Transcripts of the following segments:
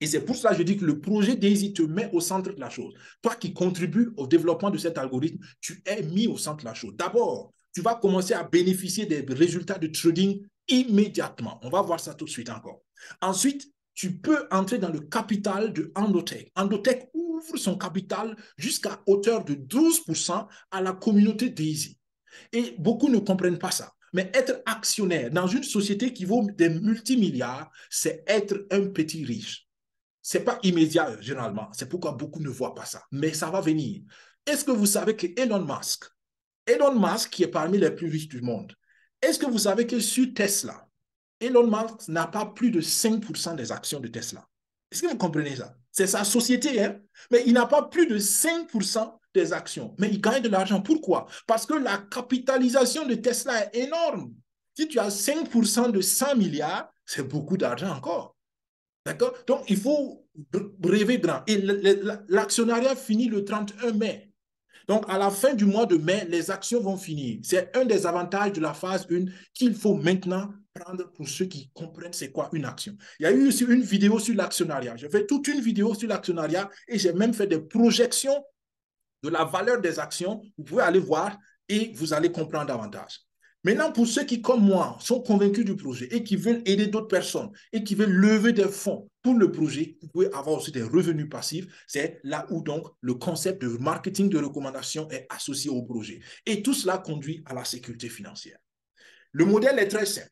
Et c'est pour ça que je dis que le projet DAISY te met au centre de la chose. Toi qui contribues au développement de cet algorithme, tu es mis au centre de la chose. D'abord, tu vas commencer à bénéficier des résultats de trading immédiatement. On va voir ça tout de suite encore. Ensuite, tu peux entrer dans le capital de Endotech. Endotech ouvre son capital jusqu'à hauteur de 12% à la communauté DAISY. Et beaucoup ne comprennent pas ça. Mais être actionnaire dans une société qui vaut des multimilliards, c'est être un petit riche. Ce n'est pas immédiat, généralement. C'est pourquoi beaucoup ne voient pas ça. Mais ça va venir. Est-ce que vous savez que Elon Musk, qui est parmi les plus riches du monde, est-ce que vous savez que sur Tesla, Elon Musk n'a pas plus de 5% des actions de Tesla? Est-ce que vous comprenez ça? C'est sa société, hein? Mais il n'a pas plus de 5% des actions. Mais il gagne de l'argent. Pourquoi? Parce que la capitalisation de Tesla est énorme. Si tu as 5% de 100 milliards, c'est beaucoup d'argent encore. D'accord? Donc, il faut rêver grand. Et l'actionnariat finit le 31 mai. Donc, à la fin du mois de mai, les actions vont finir. C'est un des avantages de la phase 1 qu'il faut maintenant prendre pour ceux qui comprennent c'est quoi une action. Il y a eu aussi une vidéo sur l'actionnariat. J'ai fait toute une vidéo sur l'actionnariat et j'ai même fait des projections de la valeur des actions. Vous pouvez aller voir et vous allez comprendre davantage. Maintenant, pour ceux qui, comme moi, sont convaincus du projet et qui veulent aider d'autres personnes et qui veulent lever des fonds pour le projet, vous pouvez avoir aussi des revenus passifs. C'est là où donc le concept de marketing de recommandation est associé au projet. Et tout cela conduit à la sécurité financière. Le modèle est très simple.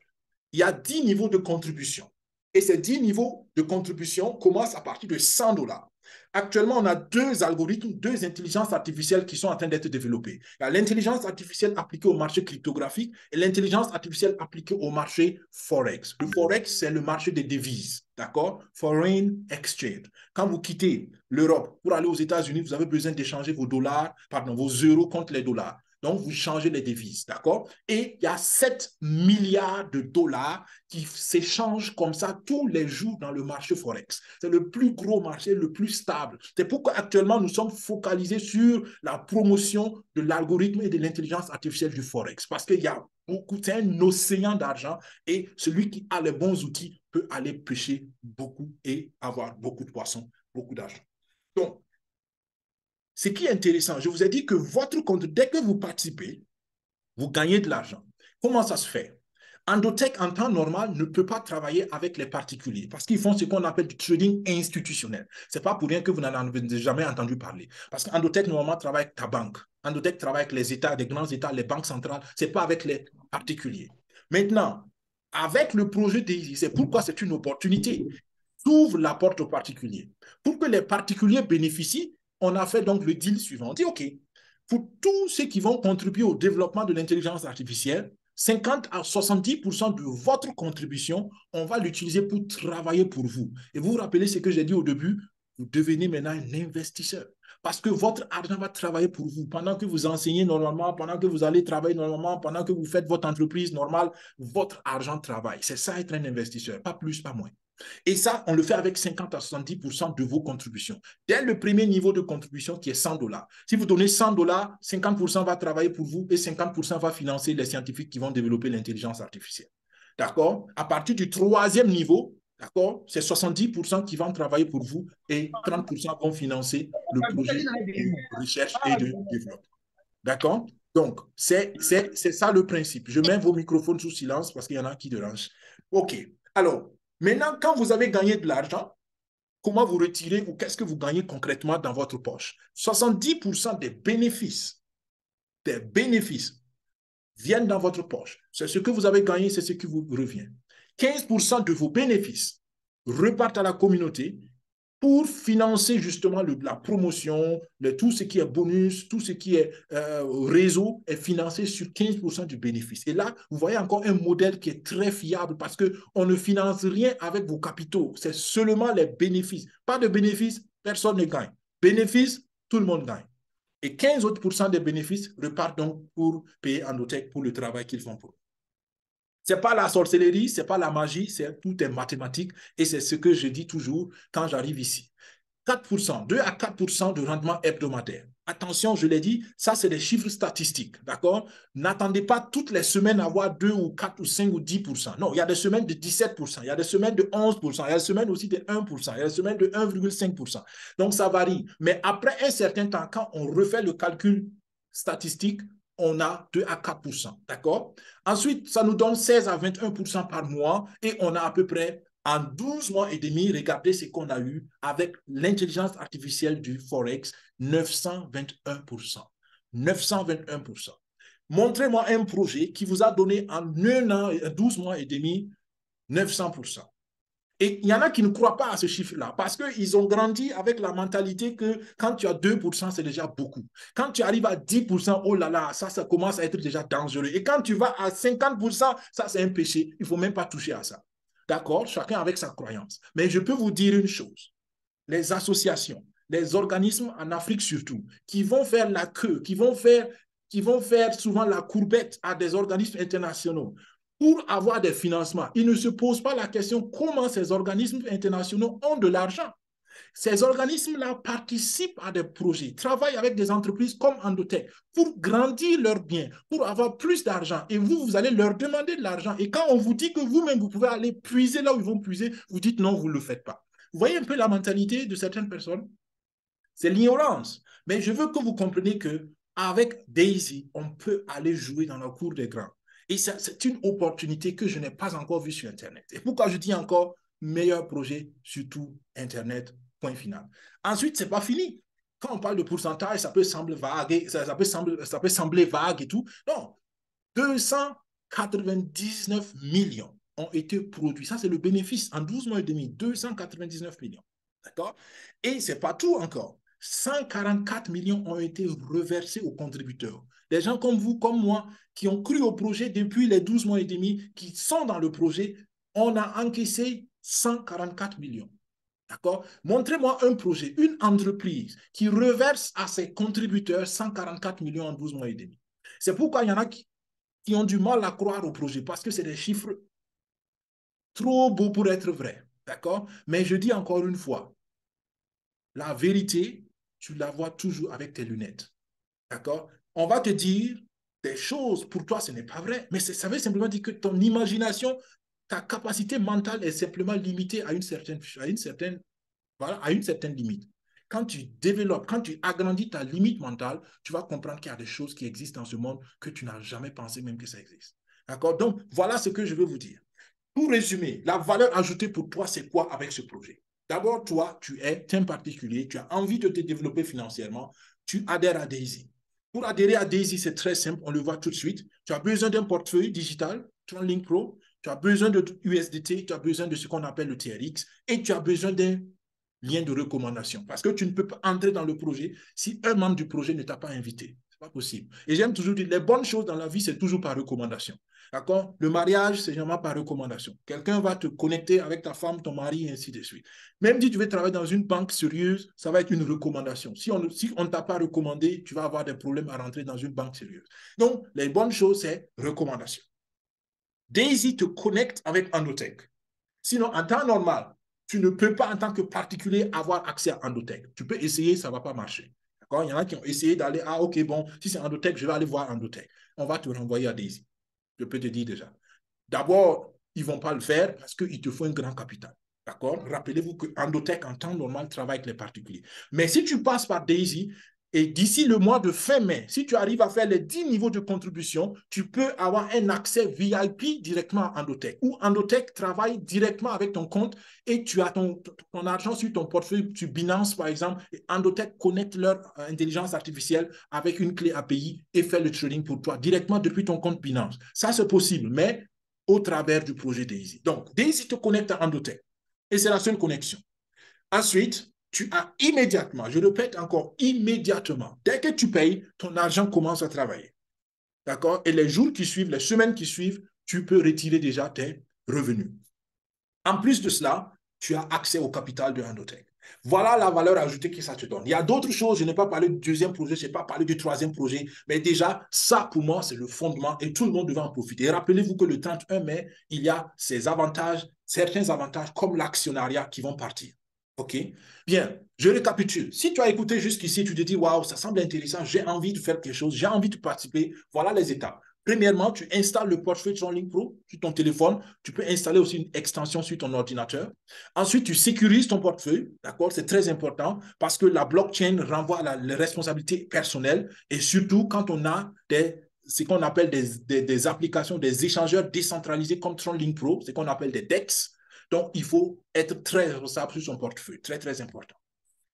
Il y a 10 niveaux de contribution. Et ces 10 niveaux de contribution commencent à partir de 100 dollars. Actuellement, on a deux algorithmes, deux intelligences artificielles qui sont en train d'être développées. Il y a l'intelligence artificielle appliquée au marché cryptographique et l'intelligence artificielle appliquée au marché Forex. Le Forex, c'est le marché des devises, d'accord? Foreign exchange. Quand vous quittez l'Europe pour aller aux États-Unis, vous avez besoin d'échanger vos dollars, pardon, vos euros contre les dollars. Donc, vous changez les devises, d'accord? Et il y a 7 milliards de dollars qui s'échangent comme ça tous les jours dans le marché Forex. C'est le plus gros marché, le plus stable. C'est pourquoi actuellement, nous sommes focalisés sur la promotion de l'algorithme et de l'intelligence artificielle du Forex. Parce qu'il y a beaucoup, c'est un océan d'argent et celui qui a les bons outils peut aller pêcher beaucoup et avoir beaucoup de poissons, beaucoup d'argent. Donc, ce qui est intéressant, je vous ai dit que votre compte, dès que vous participez, vous gagnez de l'argent. Comment ça se fait? Endotech, en temps normal, ne peut pas travailler avec les particuliers parce qu'ils font ce qu'on appelle du trading institutionnel. Ce n'est pas pour rien que vous n'en avez jamais entendu parler. Parce qu'Endotech, normalement, travaille avec ta banque. Endotech travaille avec les États, les grands États, les banques centrales. Ce n'est pas avec les particuliers. Maintenant, avec le projet DAISY, c'est pourquoi c'est une opportunité. Ouvre la porte aux particuliers. Pour que les particuliers bénéficient, on a fait donc le deal suivant. On dit, OK, pour tous ceux qui vont contribuer au développement de l'intelligence artificielle, 50 à 70% de votre contribution, on va l'utiliser pour travailler pour vous. Et vous vous rappelez ce que j'ai dit au début, vous devenez maintenant un investisseur. Parce que votre argent va travailler pour vous. Pendant que vous enseignez normalement, pendant que vous allez travailler normalement, pendant que vous faites votre entreprise normale, votre argent travaille. C'est ça être un investisseur, pas plus, pas moins. Et ça, on le fait avec 50 à 70% de vos contributions. Dès le premier niveau de contribution qui est 100 dollars. Si vous donnez 100 dollars, 50% va travailler pour vous et 50% va financer les scientifiques qui vont développer l'intelligence artificielle. D'accord? À partir du troisième niveau, d'accord, c'est 70% qui vont travailler pour vous et 30% vont financer le projet de recherche et de développement. D'accord? Donc, c'est ça le principe. Je mets vos microphones sous silence parce qu'il y en a qui dérangent. OK. Alors, maintenant, quand vous avez gagné de l'argent, comment vous retirez ou qu'est-ce que vous gagnez concrètement dans votre poche? 70% des bénéfices viennent dans votre poche. C'est ce que vous avez gagné, c'est ce qui vous revient. 15% de vos bénéfices repartent à la communauté pour financer justement la promotion, tout ce qui est bonus, tout ce qui est réseau est financé sur 15% du bénéfice. Et là, vous voyez encore un modèle qui est très fiable parce qu'on ne finance rien avec vos capitaux. C'est seulement les bénéfices. Pas de bénéfices, personne ne gagne. Bénéfices, tout le monde gagne. Et 15 autres % des bénéfices repartent donc pour payer Endotech pour le travail qu'ils font pour eux. Ce n'est pas la sorcellerie, ce n'est pas la magie, tout est mathématique et c'est ce que je dis toujours quand j'arrive ici. 4%, 2 à 4% de rendement hebdomadaire. Attention, je l'ai dit, ça, c'est des chiffres statistiques, d'accord? N'attendez pas toutes les semaines à avoir 2 ou 4 ou 5 ou 10%. Non, il y a des semaines de 17%, il y a des semaines de 11%, il y a des semaines aussi de 1%, il y a des semaines de 1,5%. Donc, ça varie. Mais après un certain temps, quand on refait le calcul statistique, on a 2 à 4%, d'accord? Ensuite, ça nous donne 16 à 21% par mois et on a à peu près en 12 mois et demi, regardez ce qu'on a eu avec l'intelligence artificielle du Forex, 921%. 921%. Montrez-moi un projet qui vous a donné en 1 an, 12 mois et demi, 900%. Et il y en a qui ne croient pas à ce chiffre-là parce qu'ils ont grandi avec la mentalité que quand tu as 2%, c'est déjà beaucoup. Quand tu arrives à 10%, oh là là, ça commence à être déjà dangereux. Et quand tu vas à 50%, ça, c'est un péché. Il ne faut même pas toucher à ça. D'accord? Chacun avec sa croyance. Mais je peux vous dire une chose. Les associations, les organismes en Afrique surtout, qui vont faire la queue, qui vont faire souvent la courbette à des organismes internationaux pour avoir des financements, ils ne se posent pas la question comment ces organismes internationaux ont de l'argent. Ces organismes-là participent à des projets, travaillent avec des entreprises comme Endotech pour grandir leurs biens, pour avoir plus d'argent. Et vous allez leur demander de l'argent. Et quand on vous dit que vous-même, vous pouvez aller puiser là où ils vont puiser, vous dites non, vous ne le faites pas. Vous voyez un peu la mentalité de certaines personnes? C'est l'ignorance. Mais je veux que vous compreniez qu'avec Daisy, on peut aller jouer dans la cour des grands. Et c'est une opportunité que je n'ai pas encore vue sur Internet. Et pourquoi je dis encore meilleur projet, surtout Internet, point final. Ensuite, ce n'est pas fini. Quand on parle de pourcentage, ça peut sembler vague, ça peut sembler vague et tout. Non, 299 millions ont été produits. Ça, c'est le bénéfice en 12 mois et demi, 299 millions. D'accord? Et ce n'est pas tout encore. 144 millions ont été reversés aux contributeurs. Des gens comme vous, comme moi, qui ont cru au projet depuis les 12 mois et demi, qui sont dans le projet, on a encaissé 144 millions. D'accord? Montrez-moi un projet, une entreprise qui reverse à ses contributeurs 144 millions en 12 mois et demi. C'est pourquoi il y en a qui ont du mal à croire au projet parce que c'est des chiffres trop beaux pour être vrais. D'accord? Mais je dis encore une fois, la vérité, tu la vois toujours avec tes lunettes. D'accord? On va te dire des choses, pour toi, ce n'est pas vrai. Mais ça veut simplement dire que ton imagination, ta capacité mentale est simplement limitée à une certaine limite. Quand tu développes, quand tu agrandis ta limite mentale, tu vas comprendre qu'il y a des choses qui existent dans ce monde que tu n'as jamais pensé même que ça existe. D'accord? Donc, voilà ce que je veux vous dire. Pour résumer, la valeur ajoutée pour toi, c'est quoi avec ce projet? D'abord, toi, tu es un particulier, tu as envie de te développer financièrement, tu adhères à Daisy. Pour adhérer à Daisy, c'est très simple, on le voit tout de suite. Tu as besoin d'un portefeuille digital, TronLink Pro, tu as besoin de USDT, tu as besoin de ce qu'on appelle le TRX et tu as besoin d'un lien de recommandation. Parce que tu ne peux pas entrer dans le projet si un membre du projet ne t'a pas invité. Ce n'est pas possible. Et j'aime toujours dire, les bonnes choses dans la vie, c'est toujours par recommandation. D'accord? Le mariage, c'est généralement par recommandation. Quelqu'un va te connecter avec ta femme, ton mari, et ainsi de suite. Même si tu veux travailler dans une banque sérieuse, ça va être une recommandation. Si on ne t'a pas recommandé, tu vas avoir des problèmes à rentrer dans une banque sérieuse. Donc, les bonnes choses, c'est recommandation. Daisy te connecte avec Endotech. Sinon, en temps normal, tu ne peux pas, en tant que particulier, avoir accès à Endotech. Tu peux essayer, ça ne va pas marcher. D'accord? Il y en a qui ont essayé d'aller, ah, ok, bon, si c'est Endotech, je vais aller voir Endotech. On va te renvoyer à Daisy. Je peux te dire déjà. D'abord, ils ne vont pas le faire parce qu'il te faut un grand capital. D'accord? Rappelez-vous que Endotech, en temps normal, travaille avec les particuliers. Mais si tu passes par Daisy, et d'ici le mois de fin mai, si tu arrives à faire les 10 niveaux de contribution, tu peux avoir un accès VIP directement à Endotech. Ou Endotech travaille directement avec ton compte et tu as ton argent sur ton portefeuille, sur Binance par exemple, et Endotech connecte leur intelligence artificielle avec une clé API et fait le trading pour toi directement depuis ton compte Binance. Ça, c'est possible, mais au travers du projet Daisy. Donc, Daisy te connecte à Endotech et c'est la seule connexion. Ensuite, tu as immédiatement, je répète encore, immédiatement, dès que tu payes, ton argent commence à travailler. D'accord? Et les jours qui suivent, les semaines qui suivent, tu peux retirer déjà tes revenus. En plus de cela, tu as accès au capital de Endotech. Voilà la valeur ajoutée que ça te donne. Il y a d'autres choses, je n'ai pas parlé du deuxième projet, je n'ai pas parlé du troisième projet, mais déjà, ça pour moi, c'est le fondement et tout le monde devait en profiter. Et rappelez-vous que le 31 mai, il y a ces avantages, certains avantages comme l'actionnariat qui vont partir. OK. Bien, je récapitule. Si tu as écouté jusqu'ici, tu te dis, waouh, ça semble intéressant, j'ai envie de faire quelque chose, j'ai envie de participer. Voilà les étapes. Premièrement, tu installes le portefeuille TronLink Pro sur ton téléphone. Tu peux installer aussi une extension sur ton ordinateur. Ensuite, tu sécurises ton portefeuille. D'accord? C'est très important parce que la blockchain renvoie à les responsabilités personnelles et surtout quand on a ce qu'on appelle des applications, des échangeurs décentralisés comme TronLink Pro, ce qu'on appelle des DEX. Donc, il faut être très responsable sur son portefeuille. Très, très important.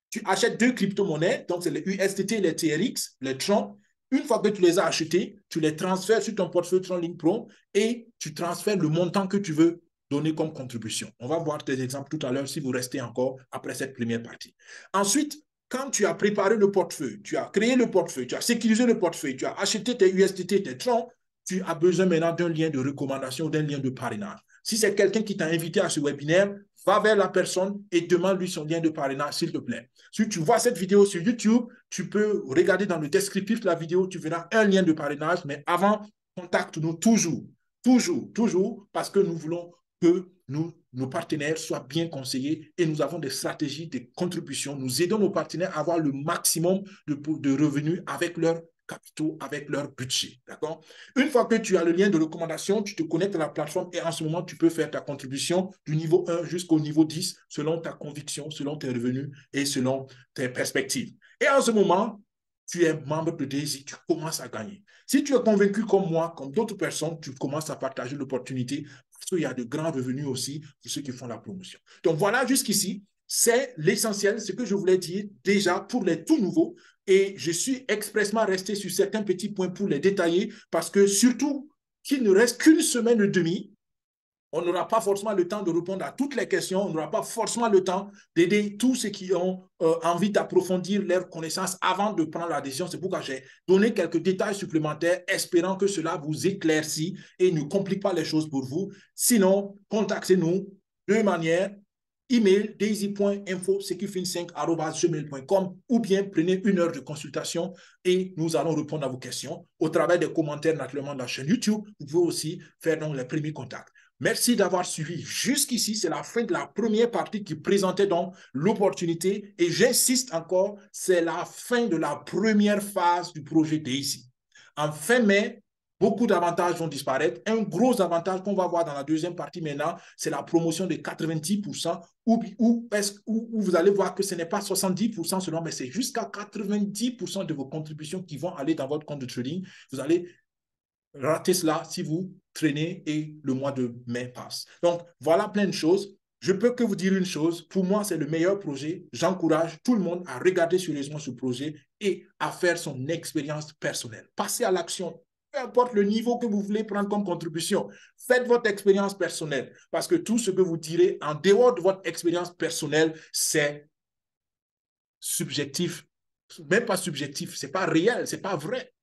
Tu achètes deux crypto-monnaies, donc c'est les USDT et les TRX, les Tron. Une fois que tu les as achetés, tu les transfères sur ton portefeuille TronLink Pro et tu transfères le montant que tu veux donner comme contribution. On va voir des exemples tout à l'heure si vous restez encore après cette première partie. Ensuite, quand tu as préparé le portefeuille, tu as créé le portefeuille, tu as sécurisé le portefeuille, tu as acheté tes USDT, tes Tron, tu as besoin maintenant d'un lien de recommandation, d'un lien de parrainage. Si c'est quelqu'un qui t'a invité à ce webinaire, va vers la personne et demande-lui son lien de parrainage, s'il te plaît. Si tu vois cette vidéo sur YouTube, tu peux regarder dans le descriptif de la vidéo, tu verras un lien de parrainage, mais avant, contacte-nous toujours, toujours, toujours, parce que nous voulons que nos partenaires soient bien conseillés et nous avons des stratégies de contribution. Nous aidons nos partenaires à avoir le maximum de revenus avec leur capitaux, avec leur budget. D'accord? Une fois que tu as le lien de recommandation, tu te connectes à la plateforme et en ce moment, tu peux faire ta contribution du niveau 1 jusqu'au niveau 10 selon ta conviction, selon tes revenus et selon tes perspectives. Et en ce moment, tu es membre de Daisy, tu commences à gagner. Si tu es convaincu comme moi, comme d'autres personnes, tu commences à partager l'opportunité parce qu'il y a de grands revenus aussi pour ceux qui font la promotion. Donc voilà, jusqu'ici, c'est l'essentiel, ce que je voulais dire déjà pour les tout nouveaux. Et je suis expressement resté sur certains petits points pour les détailler parce que surtout qu'il ne reste qu'une semaine et demie, on n'aura pas forcément le temps de répondre à toutes les questions, on n'aura pas forcément le temps d'aider tous ceux qui ont envie d'approfondir leurs connaissances avant de prendre la décision. C'est pourquoi j'ai donné quelques détails supplémentaires, espérant que cela vous éclaircit et ne complique pas les choses pour vous. Sinon, contactez-nous de manière email daisy.info@gmail.com ou bien prenez une heure de consultation et nous allons répondre à vos questions au travers des commentaires naturellement de la chaîne YouTube. Vous pouvez aussi faire donc les premiers contacts. Merci d'avoir suivi jusqu'ici. C'est la fin de la première partie qui présentait donc l'opportunité. Et j'insiste encore, c'est la fin de la première phase du projet DAISY. En fin mai, beaucoup d'avantages vont disparaître. Un gros avantage qu'on va voir dans la deuxième partie maintenant, c'est la promotion de 90%, où vous allez voir que ce n'est pas 70% seulement, mais c'est jusqu'à 90% de vos contributions qui vont aller dans votre compte de trading. Vous allez rater cela si vous traînez et le mois de mai passe. Donc, voilà plein de choses. Je peux que vous dire une chose, pour moi, c'est le meilleur projet. J'encourage tout le monde à regarder sérieusement ce projet et à faire son expérience personnelle. Passez à l'action. Peu importe le niveau que vous voulez prendre comme contribution, faites votre expérience personnelle parce que tout ce que vous direz en dehors de votre expérience personnelle, c'est subjectif. Même pas subjectif, c'est pas réel, c'est pas vrai.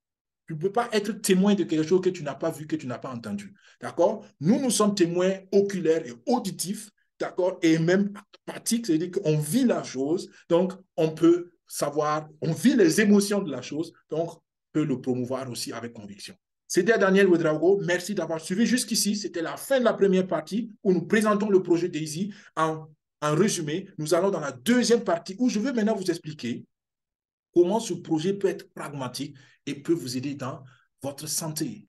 Tu ne peux pas être témoin de quelque chose que tu n'as pas vu, que tu n'as pas entendu. D'accord? Nous, nous sommes témoins oculaires et auditifs, d'accord? Et même empathiques, c'est-à-dire qu'on vit la chose, donc on peut savoir, on vit les émotions de la chose, donc on peut le promouvoir aussi avec conviction. C'était Daniel Ouedraogo. Merci d'avoir suivi jusqu'ici. C'était la fin de la première partie où nous présentons le projet DAISY en résumé. Nous allons dans la deuxième partie où je vais maintenant vous expliquer comment ce projet peut être pragmatique et peut vous aider dans votre santé.